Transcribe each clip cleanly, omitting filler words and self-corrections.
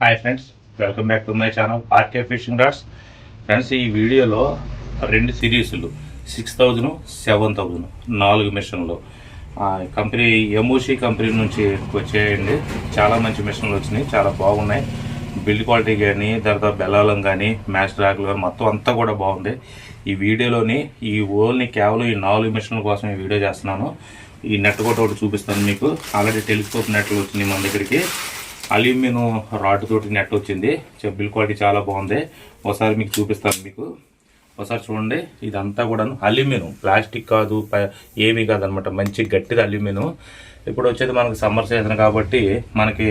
Hi friends, welcome back to my channel RK fishing rods. Friends, ఈ వీడియోలో రెండు సిరీస్లు 6000, 7000 4 మిషన్లు కంపెనీ ఎంఓసి కంపెనీ నుంచి వచ్చేయండి. చాలా మంచి మిషన్లు వచ్చినాయి, చాలా బాగున్నాయి. బిల్డ్ క్వాలిటీ కానీ, తర్వాత బెల్లాలం కానీ, మ్యాచ్ ర్యాక్లు కానీ మొత్తం అంతా కూడా బాగుంది. ఈ వీడియోలోని ఓన్లీ కేవలం ఈ 4 మిషన్ల కోసం ఈ వీడియో చేస్తున్నాను. ఈ నెట్ కూడా ఒకటి చూపిస్తాను మీకు. ఆల్రెడీ టెలిస్కోప్ నెట్లు వచ్చినాయి మన దగ్గరికి. అల్యూమినియం రాడ్ తోటి నెట్ వచ్చింది. బిల్ క్వాలిటీ చాలా బాగుంది. ఒకసారి మీకు చూపిస్తాను. మీకు ఒకసారి చూడండి. ఇదంతా కూడా అల్యూమినియం, ప్లాస్టిక్ కాదు, ఏమీ కాదనమాట. మంచి గట్టిది అల్యూమినియం. ఇప్పుడు వచ్చేది మనకి సమ్మర్ సీజన్ కాబట్టి మనకి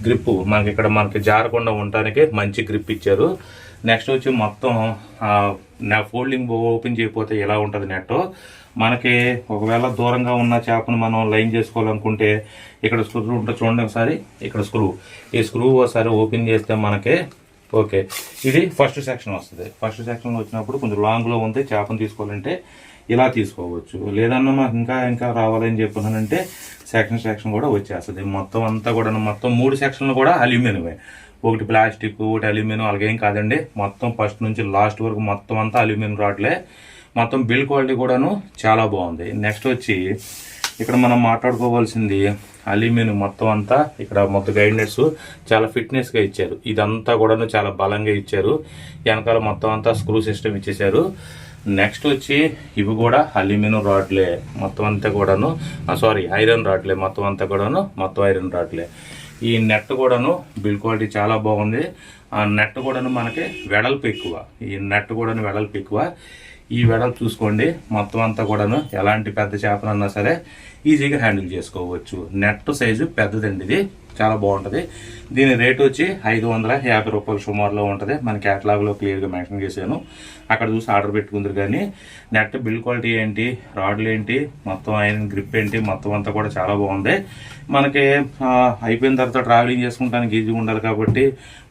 గ్రిప్ మనకి జారకుండా ఉండటానికి మంచి గ్రిప్ ఇచ్చారు. నెక్స్ట్ వచ్చి మొత్తం ఫోల్డింగ్ ఓపెన్ చేయకపోతే ఎలా ఉంటుంది నెట్. మనకి ఒకవేళ దూరంగా ఉన్న చేపను మనం లైన్ చేసుకోవాలనుకుంటే ఇక్కడ స్క్రూ ఉంటుంది చూడండి. ఒకసారి ఇక్కడ ఈ స్క్రూ ఒకసారి ఓపెన్ చేస్తే మనకి ఓకే, ఇది ఫస్ట్ సెక్షన్ వస్తుంది. ఫస్ట్ సెక్షన్ వచ్చినప్పుడు కొంచెం లాంగ్లో ఉంది, చేపను తీసుకోవాలంటే ఇలా తీసుకోవచ్చు. లేదన్నా మాకు ఇంకా రావాలని చెప్పానంటే సెక్షన్ కూడా వచ్చేస్తుంది. మొత్తం అంతా కూడా మొత్తం 3 సెక్షన్లు కూడా అల్యూమినియమే. ఒకటి ప్లాస్టిక్, ఒకటి అల్యూమినియం, అలాగేం కాదండి. మొత్తం ఫస్ట్ నుంచి లాస్ట్ వరకు మొత్తం అంతా అల్యూమినియం రాడ్లే. మొత్తం బిల్డ్ క్వాలిటీ కూడాను చాలా బాగుంది. నెక్స్ట్ వచ్చి ఇక్కడ మనం మాట్లాడుకోవాల్సింది అల్యూమినియం మొత్తం అంతా. ఇక్కడ మొత్తం గైడెన్స్ చాలా ఫిట్నెస్గా ఇచ్చారు. ఇదంతా కూడాను చాలా బలంగా ఇచ్చారు. వెనకాల మొత్తం అంతా స్క్రూ సిస్టమ్ ఇచ్చేసారు. నెక్స్ట్ వచ్చి ఇవి కూడా అల్యూమినియం రాడ్లే మొత్తం అంతా కూడాను. ఐరన్ రాడ్లే మొత్తం అంతా కూడాను. మొత్తం ఐరన్ రాడ్లే. ఈ నెట్ కూడాను బిల్డ్ క్వాలిటీ చాలా బాగుంది. ఆ నెట్ కూడాను మనకి వెడల్పు ఎక్కువ. ఈ వెడల్పు చూసుకోండి. మొత్తం అంతా కూడాను ఎలాంటి పెద్ద చేపలన్నా సరే ఈజీగా హ్యాండిల్ చేసుకోవచ్చు. నెట్ సైజు పెద్దదండి. ఇది చాలా బాగుంటుంది. దీని రేట్ వచ్చి 550 రూపాయల సుమారులో ఉంటుంది. మన క్యాటలాగ్లో క్లియర్గా మెన్షన్ చేశాను. అక్కడ చూసి ఆర్డర్ పెట్టుకుందరు. కానీ నెట్ బిల్డ్ క్వాలిటీ ఏంటి, రాడ్లు ఏంటి, మొత్తం ఐరన్ గ్రిప్ ఏంటి, మొత్తం అంతా కూడా చాలా బాగుంది. మనకి అయిపోయిన తర్వాత ట్రావెలింగ్ చేసుకుంటానికి ఈజీగా ఉండాలి కాబట్టి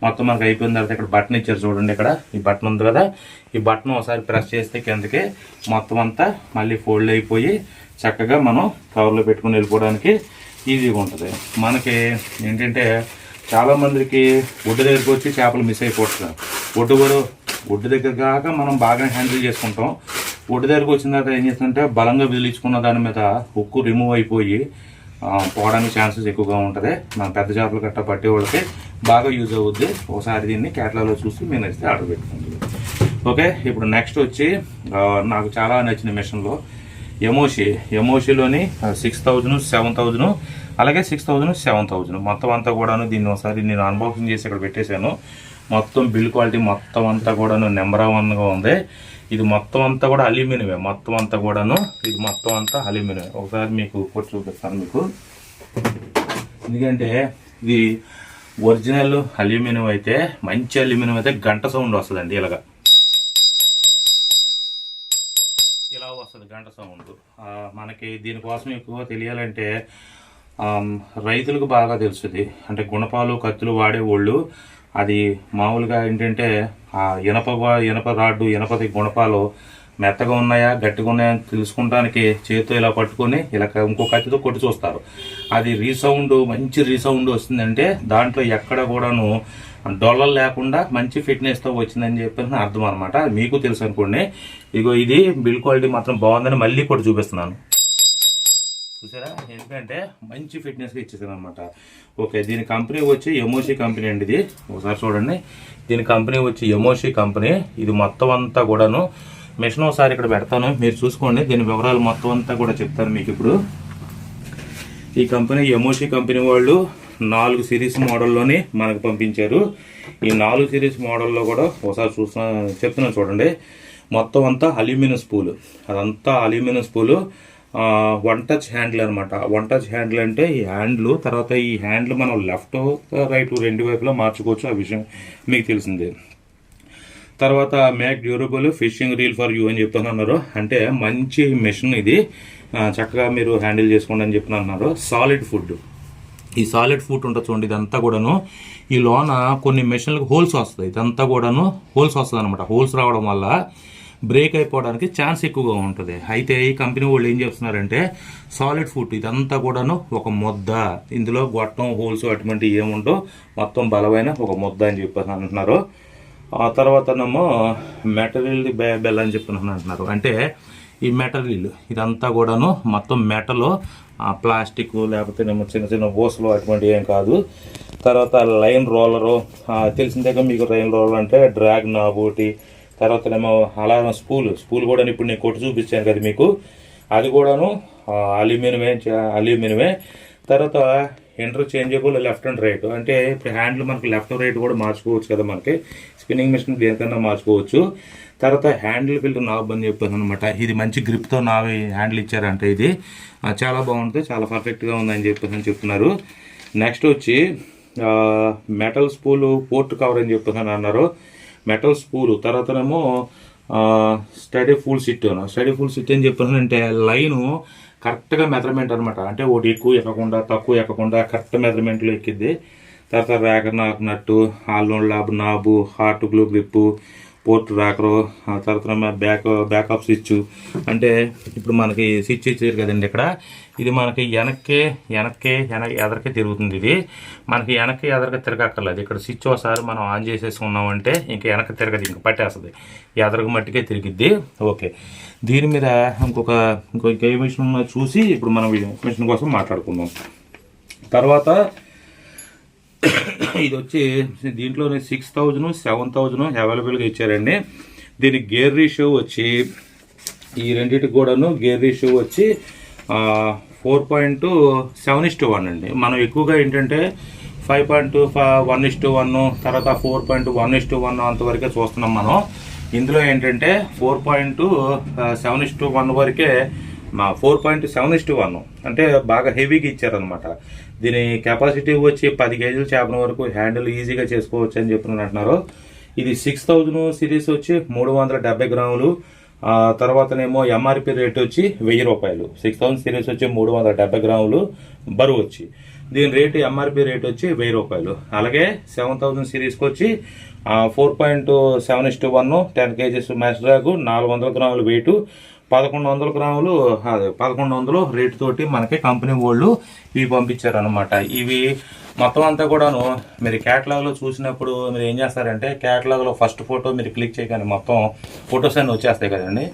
మొత్తం మనకి అయిపోయిన తర్వాత ఇక్కడ బటన్ ఇచ్చారు చూడండి. ఇక్కడ ఈ బటన్ ఉంది కదా, ఈ బటన్ ఒకసారి ప్రెస్ చేస్తే కిందకి మొత్తం అంతా మళ్ళీ ఫోల్డ్ అయిపోయి చక్కగా మనం కవర్లో పెట్టుకుని వెళ్ళిపోవడానికి ఈజీగా ఉంటుంది. మనకి ఏంటంటే చాలామందికి ఒడ్డు దగ్గరికి వచ్చి చేపలు మిస్ అయిపోతున్నారు. ఒడ్డు దగ్గర కాక మనం బాగా హ్యాండిల్ చేసుకుంటాం. ఒడ్డు దగ్గరకు వచ్చిన తర్వాత ఏం చేస్తుందంటే బలంగా విదిలించుకున్న దాని మీద ఉక్కు రిమూవ్ అయిపోయి పోవడానికి ఛాన్సెస్ ఎక్కువగా ఉంటుంది. మన పెద్ద చేపలు గట్ట పట్టే వాళ్ళకి బాగా యూజ్ అవుద్ది. ఒకసారి దీన్ని కేటలాగ్లో చూసి మేము నచ్చితే ఆర్డర్ పెట్టుకుంటాం. ఓకే, ఇప్పుడు నెక్స్ట్ వచ్చి నాకు చాలా నచ్చిన మిషన్లో ఎమోషిలోని 6000, 7000 అలాగే 6000, 7000 మొత్తం అంతా కూడాను. దీన్ని ఒకసారి నేను అన్బాక్సింగ్ చేసి ఇక్కడ పెట్టేశాను. మొత్తం బిల్డ్ క్వాలిటీ మొత్తం అంతా కూడాను నెంబర్ 1గా ఉంది. ఇది మొత్తం అంతా కూడా అల్యూమినియమే. మొత్తం అంతా కూడాను ఇది మొత్తం అంతా అల్యూమినియం. ఒకసారి మీకు కొట్టి చూపిస్తాను మీకు. ఎందుకంటే ఇది ఒరిజినల్ అల్యూమినియం అయితే, మంచి అల్యూమినియం అయితే గంట సౌండ్ వస్తుందండి. ఇలా వస్తుంది గంట సౌండ్. మనకి దీనికోసం ఎక్కువ తెలియాలంటే రైతులకు బాగా తెలుస్తుంది. అంటే గుణపాలు, కత్తులు వాడేవాళ్ళు అది మామూలుగా ఏంటంటే ఇనప రాడ్డు, ఇనపది గుణపాలు మెత్తగా ఉన్నాయా గట్టిగా ఉన్నాయా అని తెలుసుకుంటానికి చేతితో ఇలా పట్టుకొని ఇలా ఇంకో కత్తితో కొట్టి చూస్తారు. అది మంచి రీసౌండ్ వస్తుందంటే దాంట్లో ఎక్కడ కూడాను డొల్లలు లేకుండా మంచి ఫిట్నెస్తో వచ్చిందని చెప్పి అర్థం అనమాట. మీకు తెలుసు అనుకోండి. ఇది బిల్డ్ క్వాలిటీ మాత్రం బాగుందని మళ్ళీ కూడా చూపిస్తున్నాను. చూసారా? ఎందుకంటే మంచి ఫిట్నెస్గా ఇచ్చేసాను అనమాట. ఓకే, దీని కంపెనీ వచ్చి ఎంఓసి కంపెనీ అండి. ఇది ఒకసారి చూడండి. దీని కంపెనీ వచ్చి ఎంఓసి కంపెనీ. ఇది మొత్తం అంతా కూడాను మిషన్ ఒకసారి ఇక్కడ పెడతాను, మీరు చూసుకోండి. దీని వివరాలు మొత్తం అంతా కూడా చెప్తాను మీకు. ఇప్పుడు ఈ కంపెనీ ఎంఓసి కంపెనీ వాళ్ళు 4 సిరీస్ మోడల్లోని మనకు పంపించారు. ఈ 4 సిరీస్ మోడల్లో కూడా ఒకసారి చెప్తున్నాను చూడండి. మొత్తం అంతా అల్యూమినియం స్పూలు. అదంతా అల్యూమినియం స్పూలు. 1 టచ్ హ్యాండిల్ అనమాట. 1 టచ్ హ్యాండిల్ అంటే ఈ హ్యాండిల్, తర్వాత ఈ హ్యాండిల్ మనం లెఫ్ట్ రైట్ 2 వైపులా మార్చుకోవచ్చు. ఆ విషయం మీకు తెలిసిందే. తర్వాత make durable fishing reel for you అని చెప్తున్నారు. అంటే మంచి మిషన్ ఇది, చక్కగా మీరు హ్యాండిల్ చేసుకోండి అని చెప్తున్నారు. సాలిడ్ ఫుడ్, ఈ సాలిడ్ ఫుడ్ ఉంటుంది చూడండి. ఇదంతా కూడాను ఈ లోన కొన్ని మెషిన్లకు హోల్స్ వస్తాయి. ఇదంతా కూడాను హోల్స్ వస్తుంది అనమాట. హోల్స్ రావడం వల్ల బ్రేక్ అయిపోవడానికి ఛాన్స్ ఎక్కువగా ఉంటుంది. అయితే ఈ కంపెనీ వాళ్ళు ఏం చేస్తున్నారంటే సాలిడ్ ఫుట్ ఇదంతా కూడాను ఒక ముద్ద, ఇందులో గొట్టం హోల్స్ అటువంటివి ఏముండో మొత్తం బలమైన ఒక ముద్ద అని చెప్పేసి అంటున్నారు. ఆ తర్వాతనేమో మెటీరియల్ బెల్ అని చెప్పి అంటున్నారు. అంటే ఈ మెటీరియల్ ఇదంతా కూడాను మొత్తం మెటల్, ప్లాస్టిక్ లేకపోతే చిన్న చిన్న ఊసలు అటువంటివి ఏం కాదు. తర్వాత లైన్ రోలరు తెలిసిందే మీకు. లైన్ రోలర్ అంటే డ్రాగ్ నాబ్ ఒకటి, తర్వాతనేమో అలారం స్పూల్ కూడా ఇప్పుడు నేను కొట్టి చూపించాను కదా మీకు, అది కూడాను అల్యూమినియమే. తర్వాత ఇంటర్చేంజబుల్ లెఫ్ట్ అండ్ రైట్, అంటే ఇప్పుడు హ్యాండిల్ మనకి లెఫ్ట్ రైట్ కూడా మార్చుకోవచ్చు కదా, మనకి స్పిన్నింగ్ మిషన్ దేనికన్నా మార్చుకోవచ్చు. తర్వాత హ్యాండిల్ ఫిల్టర్ నాబ్ అని చెప్పాను అనమాట. ఇది మంచి గ్రిప్తో హ్యాండిల్ ఇచ్చారంటే ఇది చాలా బాగుంటుంది, చాలా పర్ఫెక్ట్గా ఉందని చెప్పేసి చెప్తున్నారు. నెక్స్ట్ వచ్చి మెటల్ స్పూలు పోర్ట్ కవర్ అని చెప్పేసి అన్నారు. మెటల్ స్పూలు తర్వాతనేమో స్టడీ ఫుల్ సిట్ అని చెప్పాను. అంటే లైను కరెక్ట్గా మెజర్మెంట్ అనమాట. అంటే ఒకటి ఎక్కువ ఎక్కకుండా తక్కువ ఎక్కకుండా కరెక్ట్ మెజర్మెంట్లో ఎక్కిద్ది. తర్వాత ర్యాకర్ నట్టు, ఆల్లోన్ నాబు, హార్ట్ గ్లూ గ్రిప్పు, పోర్ట్ ర్యాకరు, తర్వాత బ్యాకప్ స్విచ్. అంటే ఇప్పుడు మనకి స్విచ్ ఇచ్చారు కదండి ఇక్కడ, ఇది మనకి ఎదరికే తిరుగుతుంది. ఇది మనకి ఎదరికి తిరగక్కర్లేదు. ఇక్కడ స్విచ్ ఒకసారి మనం ఆన్ చేసేసుకున్నామంటే ఇంక వెనక్కి తిరగదు, ఇంక పట్టేస్తుంది, ఎదరికి మట్టికే తిరిగిద్ది. ఓకే, దీని మీద ఇంకొక మిషన్ చూసి ఇప్పుడు మనం మిషన్ కోసం మాట్లాడుకుందాం. తర్వాత ఇది వచ్చి దీంట్లోనే 6,000, 7,000 అవైలబుల్గా ఇచ్చారండి. దీనికి గేర్ రేషియో వచ్చి ఈ రెండింటికి కూడాను గేర్ రేషియో వచ్చి 4.7:1 అండి. మనం ఎక్కువగా ఏంటంటే 5.1:1, తర్వాత 4.1:1 అంతవరకే చూస్తున్నాం మనం. ఇందులో ఏంటంటే 4.7:1 వరకే, 4.7:1 అంటే బాగా హెవీగా ఇచ్చారనమాట. దీని కెపాసిటీ వచ్చి 10 కేజీల చేపల వరకు హ్యాండిల్ ఈజీగా చేసుకోవచ్చు అని చెప్పి అంటున్నారు. ఇది 6,000 సిరీస్ వచ్చి 370 గ్రాములు. తర్వాతనేమో ఎంఆర్పి రేట్ వచ్చి 1000 రూపాయలు. 6,000 సిరీస్ వచ్చి 370 గ్రాములు బరువు వచ్చి, దీని రేటు ఎంఆర్పి రేట్ వచ్చి 1000 రూపాయలు. అలాగే 7,000 సిరీస్కి వచ్చి 4.7:1 10 కేజీస్ మ్యాచ్ డ్రాగ్, 400 గ్రాములు వెయిట్, 1100 గ్రాములు 1100 రేటు తోటి మనకి కంపెనీ వాళ్ళు ఇవి పంపించారనమాట. ఇవి మొత్తం అంతా కూడాను మీరు క్యాటలాగ్లో చూసినప్పుడు మీరు ఏం చేస్తారంటే, క్యాటలాగ్లో ఫస్ట్ ఫోటో మీరు క్లిక్ చేయగానే మొత్తం ఫొటోస్ అన్నీ వచ్చేస్తాయి కదండి.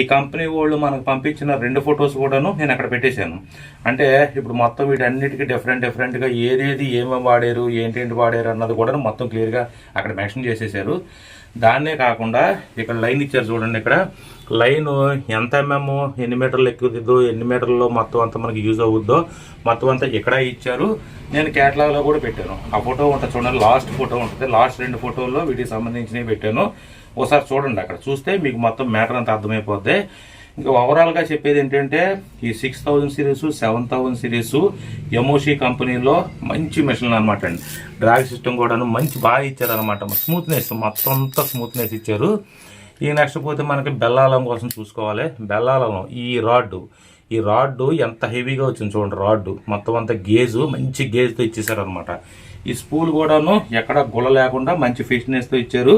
ఈ కంపెనీ వాళ్ళు మనకు పంపించిన 2 ఫొటోస్ కూడాను నేను అక్కడ పెట్టేశాను. అంటే ఇప్పుడు మొత్తం వీటన్నిటికీ డిఫరెంట్గా ఏదేది ఏమేమి వాడారు, ఏంటేంటి వాడారు అన్నది కూడా మొత్తం క్లియర్గా అక్కడ మెన్షన్ చేసేసారు. దాన్నే కాకుండా ఇక్కడ లైన్ ఇచ్చారు చూడండి. ఇక్కడ లైన్ ఎంత ఎన్ని మీటర్లు ఎక్కుతుందో, ఎన్ని మీటర్లలో మొత్తం అంతా మనకి యూజ్ అవుద్దో మొత్తం అంతా ఇక్కడ ఇచ్చారు. నేను క్యాటలాగ్లో కూడా పెట్టాను. ఆ ఫోటో ఉంటుంది చూడండి, లాస్ట్ ఫోటో ఉంటుంది. లాస్ట్ 2 ఫోటోల్లో వీటికి సంబంధించినవి పెట్టాను. ఒకసారి చూడండి, అక్కడ చూస్తే మీకు మొత్తం మ్యాటర్ అంతా అర్థమైపోద్ది. ఇంకా ఓవరాల్గా చెప్పేది ఏంటంటే, ఈ 6,000 సిరీస్ 7,000 సిరీస్ ఎమోషి కంపెనీలో మంచి మిషన్లు అనమాట అండి. డ్రాగ్ సిస్టమ్ కూడాను మంచి బాగా ఇచ్చారనమాట. స్మూత్నెస్ మొత్తం అంతా స్మూత్నెస్ ఇచ్చారు. ఈ నెక్స్ట్ పోతే మనకి బెల్లాలం కోసం చూసుకోవాలి. బెల్లాలం ఈ రాడ్డు ఎంత హెవీగా వచ్చింది చూడండి. రాడ్డు మొత్తం అంతా మంచి గేజ్తో ఇచ్చేసారనమాట. ఈ స్పూల్ కూడాను ఎక్కడ గుల్ల లేకుండా మంచి ఫిట్నెస్తో ఇచ్చారు.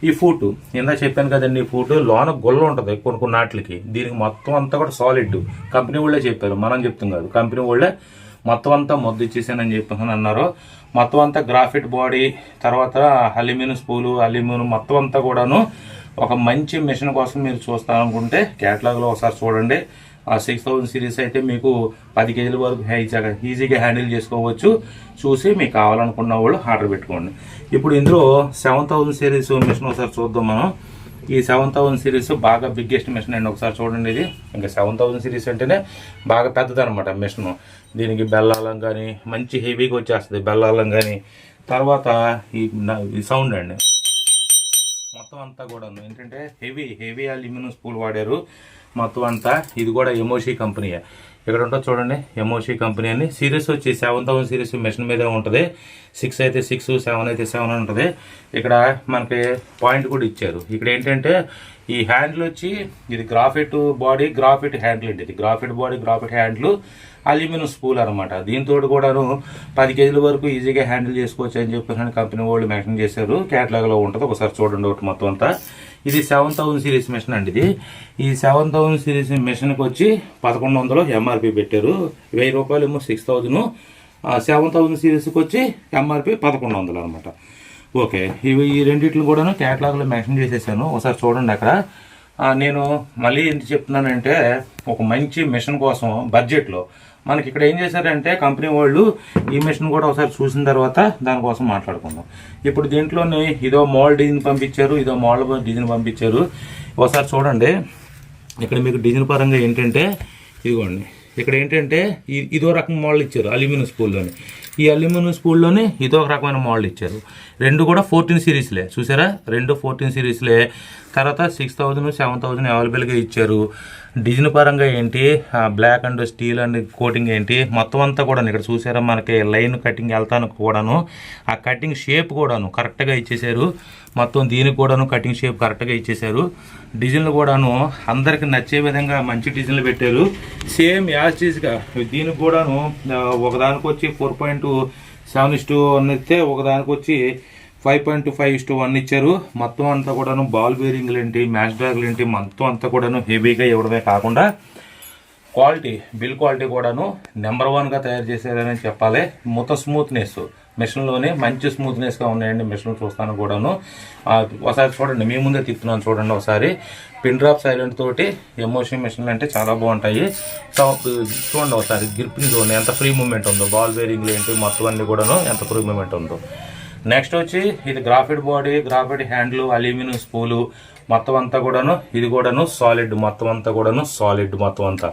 ఈ ఫూట్ ఇందా చెప్పాను కదండి, ఈ ఫూట్ లోన గుల్ల ఉంటుంది కొన్ని నాట్లకి. దీనికి మొత్తం అంతా కూడా సాలిడ్. కంపెనీ వాళ్ళే చెప్పారు, మనం చెప్తాం కాదు. కంపెనీ వాళ్ళే మొత్తం అంతా మొద్దు ఇచ్చేసానని చెప్పేసి అన్నారు. మొత్తం అంతా గ్రాఫైట్ బాడీ, తర్వాత అల్యూమినియం స్పూలు, అల్యూమినియం మొత్తం అంతా కూడాను ఒక మంచి మిషన్ కోసం మీరు చూస్తారనుకుంటే క్యాటలాగ్లో ఒకసారి చూడండి. ఆ 6,000 సిరీస్ అయితే మీకు 10 కేజీల వరకు ఈజీగా హ్యాండిల్ చేసుకోవచ్చు. చూసి మీకు కావాలనుకున్న వాళ్ళు ఆర్డర్ పెట్టుకోండి. ఇప్పుడు ఇందులో 7,000 సిరీస్ మిషన్ ఒకసారి చూద్దాం మనం. ఈ 7,000 సిరీస్ బాగా బిగ్గెస్ట్ మిషన్ అండి. ఒకసారి చూడండి, ఇది ఇంకా 7,000 సిరీస్ అంటేనే బాగా పెద్దది అనమాట మిషన్. దీనికి బెల్లాలం కానీ మంచి హెవీగా వచ్చేస్తుంది, బెల్లాలం కానీ. తర్వాత ఈ సౌండ్ అండి, మొత్తం అంతా కూడా ఏంటంటే హెవీ అల్యూమినియం స్పూల్ వాడారు మొత్తం అంతా. ఇది కూడా ఎమోషి కంపెనీయే. ఇక్కడ ఉంటుంది చూడండి, ఎమోషి కంపెనీ అని. సిరీస్ వచ్చి 7,000 సిరీస్ మిషన్ మీదే ఉంటుంది. 6 అయితే 6, 7 అయితే 7 ఉంటుంది. ఇక్కడ మనకి పాయింట్ కూడా ఇచ్చారు. ఇక్కడ ఏంటంటే ఈ హ్యాండిల్ వచ్చి ఇది గ్రాఫైట్ బాడీ, గ్రాఫైట్ హ్యాండిల్ అండి. ఇది graphite body, graphite handle. Aluminium spool అనమాట. దీంతో కూడాను 10 కేజీల వరకు ఈజీగా హ్యాండిల్ చేసుకోవచ్చు అని చెప్పేసి కంపెనీ వాళ్ళు మెన్షన్ చేశారు. క్యాటలాగ్లో ఉంటుంది, ఒకసారి చూడండి ఒకటి మొత్తం అంతా. ఇది 7000 సిరీస్ మిషన్ అండి. ఈ 7000 సిరీస్ మిషన్కి వచ్చి 1100 ఎంఆర్పి పెట్టారు. 1000 రూపాయలు ఏమో 6000, 7000 సిరీస్కి వచ్చి ఎంఆర్పి 1100 అనమాట. ఓకే, ఈ రెండింటిని కూడాను క్యాటలాగ్లో మెన్షన్ చేసేసాను, ఒకసారి చూడండి అక్కడ. నేను మళ్ళీ ఎందుకు చెప్తున్నానంటే, ఒక మంచి మిషన్ కోసం బడ్జెట్లో మనకి ఇక్కడ ఏం చేశారంటే కంపెనీ వాళ్ళు ఈ మిషన్ కూడా ఒకసారి చూసిన తర్వాత దానికోసం మాట్లాడుకుందాం. ఇప్పుడు దీంట్లోనే ఇదో మోడల్ డిజైన్ పంపించారు, ఇదో మోడల్ డిజైన్ పంపించారు. ఒకసారి చూడండి. ఇక్కడ మీకు డిజైన్ పరంగా ఏంటంటే ఇదిగోండి, ఇక్కడ ఏంటంటే ఇదో రకం మోడల్ ఇచ్చారు అల్యూమినియం స్పూల్లోని. ఈ అల్యూమినియం స్పూల్లోని ఇదో ఒక రకమైన మోడల్ ఇచ్చారు. రెండు కూడా 14 సిరీస్లే, చూసారా, రెండు 14 సిరీస్లే. తర్వాత 6000, 7000 అవైలబుల్గా ఇచ్చారు. డిజైన్ పరంగా ఏంటి, black and steel and coating ఏంటి, మొత్తం అంతా కూడా ఇక్కడ చూసారా, మనకి లైన్ కటింగ్ వెళ్తానికి కూడాను ఆ కటింగ్ షేప్ కూడాను కరెక్ట్గా ఇచ్చేసారు. మొత్తం దీనికి కూడాను కటింగ్ షేప్ కరెక్ట్గా ఇచ్చేసారు. డిజైన్లు కూడాను అందరికి నచ్చే విధంగా మంచి డిజైన్లు పెట్టారు. సేమ్ యాస్టీస్గా దీనికి కూడాను ఒకదానికి వచ్చి 4.7:1 ఇస్తే ఒకదానికి వచ్చి 5.5:1 ఇచ్చారు. మొత్తం అంతా కూడాను బాల్ బేరింగ్లు ఏంటి, మ్యాచ్ బ్యాగ్లు ఏంటి, మొత్తం అంతా కూడాను హెవీగా ఇవ్వడమే కాకుండా క్వాలిటీ, బిల్ క్వాలిటీ కూడాను నెంబర్ 1గా తయారు చేశారని చెప్పాలి. మొత్తం స్మూత్నెస్ మిషన్లోనే మంచి స్మూత్నెస్గా ఉన్నాయండి మిషన్ చూస్తాను కూడాను. ఒకసారి చూడండి, మీ ముందే తిప్పుతున్నాను చూడండి ఒకసారి. పిన్ డ్రాప్ సైలెంట్ తోటి ఎమోషి మిషన్లు అంటే చాలా బాగుంటాయి. సో చూడండి ఒకసారి గ్రిప్పింగ్ చూడండి ఎంత ఫ్రీ మూమెంట్ ఉందో, బాల్ బేరింగ్లు ఏంటి మొత్తం అన్ని కూడాను ఎంత ఫ్రీ మూమెంట్ ఉందో. నెక్స్ట్ వచ్చి ఇది గ్రాఫైట్ బాడీ, గ్రాఫైట్ హ్యాండ్లు, అల్యూమినియం స్పూలు మొత్తం అంతా కూడాను. ఇది కూడాను సాలిడ్, మొత్తం అంతా కూడాను సాలిడ్ మొత్తం అంతా.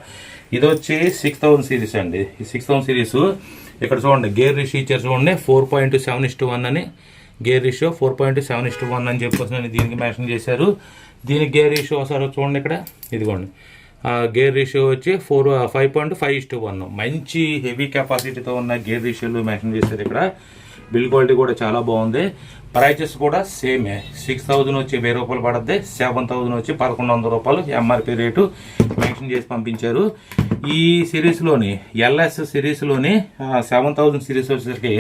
ఇది వచ్చి 6000 సిరీస్ అండి. ఈ 6000 సిరీస్ ఇక్కడ చూడండి, గేర్ రేషియో ఇచ్చారు చూడండి, 4.7:1 అని గేర్ రేషియో 4.7:1 అని చెప్పేసి దీనికి మెన్షన్ చేశారు. దీనికి గేర్ రేషియో ఒకసారి చూడండి ఇక్కడ, ఇదిగోండి గేర్ రేషియో వచ్చి 5.5:1 మంచి హెవీ కెపాసిటీతో ఉన్న గేర్ రేషియోలు మెన్షన్ చేశారు ఇక్కడ. బిల్ క్వాలిటీ కూడా చాలా బాగుంది. ప్రైజెస్ కూడా సేమే, 6000 వచ్చి 1000 రూపాయలు పడుద్ది, 7000 వచ్చి 1100 రూపాయలు ఎంఆర్పి రేటు మెన్షన్ చేసి పంపించారు. ఈ సిరీస్లోని ఎల్ఎస్ సిరీస్లోని 7000 సిరీస్ వచ్చేసరికి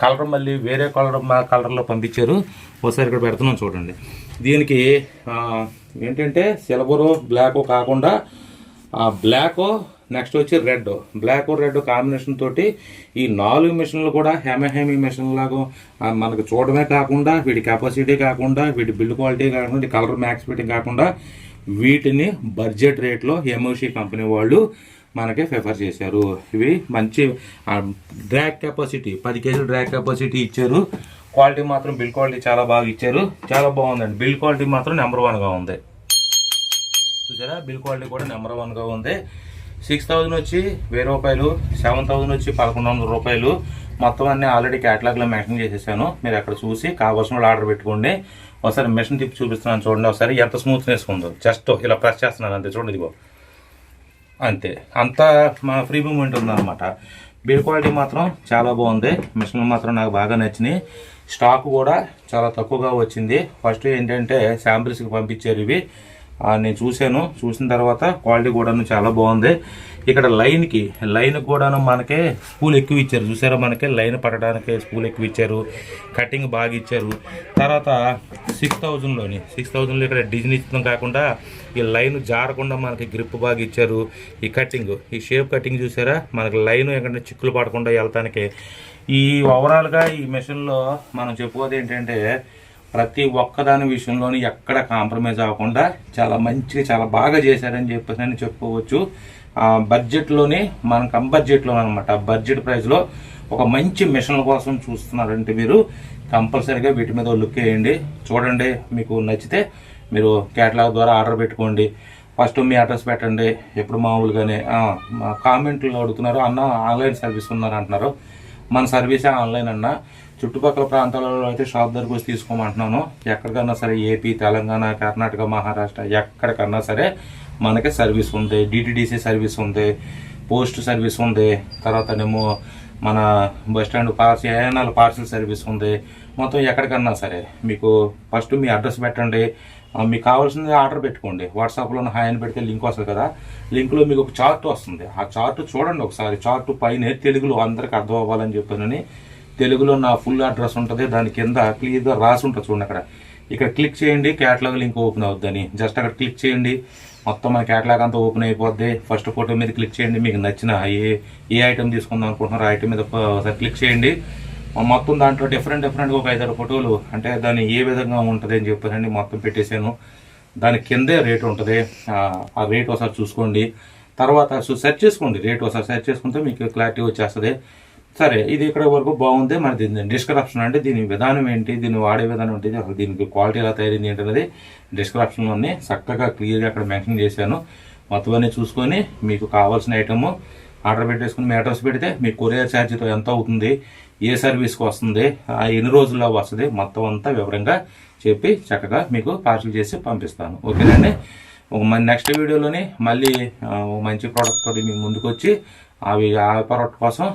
కలర్ మళ్ళీ వేరే కలర్లో పంపించారు. ఒకసారి ఇక్కడ పెడుతున్నాం చూడండి. దీనికి ఏంటంటే సిల్వరు బ్లాక్ కాకుండా బ్లాక్, నెక్స్ట్ వచ్చి రెడ్, బ్లాక్ రెడ్ కాంబినేషన్ తోటి ఈ 4 మిషన్లు కూడా హెమీ మిషన్ లాగా మనకు చూడడమే కాకుండా వీటి కెపాసిటీ కాకుండా వీటి బిల్డ్ క్వాలిటీ కాకుండా కలర్ మ్యాక్స్ ఫిట్టింగ్ కాకుండా వీటిని బడ్జెట్ రేట్లో ఎమోషి కంపెనీ వాళ్ళు మనకి ప్రిఫర్ చేశారు. ఇవి మంచి డ్రాగ్ కెపాసిటీ 10 కేజీల డ్రాగ్ కెపాసిటీ ఇచ్చారు. క్వాలిటీ మాత్రం బిల్ క్వాలిటీ చాలా బాగా ఇచ్చారు, చాలా బాగుందండి. బిల్ క్వాలిటీ మాత్రం నెంబర్ 1గా ఉంది, చూసారా, బిల్ క్వాలిటీ కూడా నెంబర్ 1గా ఉంది. 6000 వచ్చి 1000 రూపాయలు, 7000 వచ్చి 1100 రూపాయలు. మొత్తం అన్నీ ఆల్రెడీ క్యాటలాగ్లో మెన్షన్ చేసేసాను, మీరు అక్కడ చూసి కావాల్సిన వాళ్ళు ఆర్డర్ పెట్టుకోండి. ఒకసారి మిషన్ తిప్పి చూపిస్తున్నాను చూడండి ఒకసారి, ఎంత స్మూత్నెస్ ఉందో. జస్ట్ ఇలా ప్రెస్ చేస్తున్నాను అంతే, చూడండి ఇదిగో అంతే, అంతా మా ఫ్రీ మూమెంట్ ఉందన్నమాట. బిల్ క్వాలిటీ మాత్రం చాలా బాగుంది. మిషన్లు మాత్రం నాకు బాగా నచ్చినాయి. స్టాక్ కూడా చాలా తక్కువగా వచ్చింది. ఫస్ట్ ఏంటంటే శాంపిల్స్కి పంపించారు ఇవి, నేను చూసిన తర్వాత క్వాలిటీ కూడాను చాలా బాగుంది. ఇక్కడ లైన్ కూడాను మనకే స్పూల్ ఎక్కువ ఇచ్చారు, చూసారా, మనకి లైన్ పట్టడానికి స్పూల్ ఎక్కువ ఇచ్చారు, కటింగ్ బాగా ఇచ్చారు. తర్వాత 6000లో ఇక్కడ డిజైన్ ఇచ్చడం కాకుండా ఈ లైన్ జారకుండా మనకి గ్రిప్ బాగా ఇచ్చారు. ఈ కటింగ్, ఈ షేప్ కటింగ్ చూసారా, మనకి లైన్ ఎక్కడ చిక్కులు పడకుండా వెళ్తానికి. ఈ ఓవరాల్గా ఈ మిషన్లో మనం చెప్పుకోదు ఏంటంటే ప్రతి ఒక్కదాని విషయంలోని ఎక్కడ కాంప్రమైజ్ అవ్వకుండా చాలా మంచిగా చాలా బాగా చేశారని చెప్పేసి అని చెప్పుకోవచ్చు. బడ్జెట్లోనే మనం బడ్జెట్లో అనమాట, బడ్జెట్ ప్రైస్లో ఒక మంచి మిషన్ల కోసం చూస్తున్నారంటే మీరు కంపల్సరీగా వీటి మీద లుక్ వేయండి, చూడండి. మీకు నచ్చితే మీరు క్యాటలాగ్ ద్వారా ఆర్డర్ పెట్టుకోండి. ఫస్ట్ మీ అడ్రస్ పెట్టండి. ఎప్పుడు మామూలుగానే కామెంట్లు అడుగుతున్నారు, అన్న ఆన్లైన్ సర్వీస్ ఉన్నారు అంటున్నారు. మన సర్వీసే ఆన్లైన్ అన్న. చుట్టుపక్కల ప్రాంతాలలో అయితే షాప్ దగ్గరకు వచ్చి తీసుకోమంటున్నాను. ఎక్కడికన్నా సరే ఏపీ, తెలంగాణ, కర్ణాటక, మహారాష్ట్ర ఎక్కడికన్నా సరే మనకి సర్వీస్ ఉంది. డిటిడిసి సర్వీస్ ఉంది, పోస్ట్ సర్వీస్ ఉంది. తర్వాతనేమో మన bus stand ANL parcel service ఉంది. మొత్తం ఎక్కడికన్నా సరే మీకు ఫస్ట్ మీ అడ్రస్ పెట్టండి. మీకు కావాల్సింది ఆర్డర్ పెట్టుకోండి. వాట్సాప్లో హాయ్ అని పెడితే లింక్ వస్తుంది కదా, లింక్లో మీకు ఒక చార్ట్ వస్తుంది. ఆ చార్ట్ చూడండి ఒకసారి. చార్ట్ పైన తెలుగులో అందరికి అర్థం అవ్వాలని చెప్పానని తెలుగులో నా ఫుల్ అడ్రస్ ఉంటుంది. దాని కింద క్లియర్గా రాసి ఉంటుంది చూడండి. అక్కడ ఇక్కడ క్లిక్ చేయండి, క్యాటలాగ్ లింక్ ఓపెన్ అవుద్దని. జస్ట్ అక్కడ క్లిక్ చేయండి, మొత్తం మన క్యాటలాగ్ అంతా ఓపెన్ అయిపోద్ది. ఫస్ట్ ఫోటో మీద క్లిక్ చేయండి. మీకు నచ్చిన ఏ ఐటమ్ తీసుకుందాం అనుకుంటున్నారో ఆ ఐటమ్ మీద ఒకసారి క్లిక్ చేయండి. మొత్తం దాంట్లో డిఫరెంట్గా ఒక 5-6 ఫోటోలు అంటే దాన్ని ఏ విధంగా ఉంటుంది అని చెప్పానండి మొత్తం పెట్టేశాను. దాని కిందే రేట్ ఉంటుంది. ఆ రేట్ ఒకసారి చూసుకోండి. తర్వాత సెర్చ్ చేసుకోండి. రేట్ ఒకసారి సెర్చ్ చేసుకుంటే మీకు క్లారిటీ వచ్చేస్తుంది. సరే, ఇది ఇక్కడ వరకు బాగుంది. మరి దీని డిస్క్రిప్షన్ అంటే దీని విధానం ఏంటి, దీన్ని వాడే విధానం ఏంటి, అసలు దీనికి క్వాలిటీ ఎలా తయారైంది ఏంటనేది డిస్క్రిప్షన్లోనే చక్కగా క్లియర్గా అక్కడ మెన్షన్ చేశాను. మొత్తం అన్నీ చూసుకొని మీకు కావాల్సిన ఐటమ్ ఆర్డర్ పెట్టేసుకుని మీ అడ్రస్ పెడితే మీ కొరియర్ ఛార్జీతో ఎంత అవుతుంది, ఏ సర్వీస్కి వస్తుంది, ఎన్ని రోజుల్లో వస్తుంది, మొత్తం అంతా వివరంగా చెప్పి చక్కగా మీకు పార్సిల్ చేసి పంపిస్తాను. ఓకేనండి. నెక్స్ట్ వీడియోలోని మళ్ళీ మంచి ప్రోడక్ట్ తోటి మీ ముందుకు వచ్చి ఆ ప్రోడక్ట్ కోసం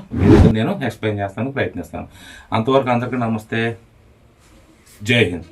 నేను ఎక్స్ప్లెయిన్ చేస్తాను, ప్రయత్నిస్తాను. అంతవరకు అందరికీ నమస్తే. జై హింద్.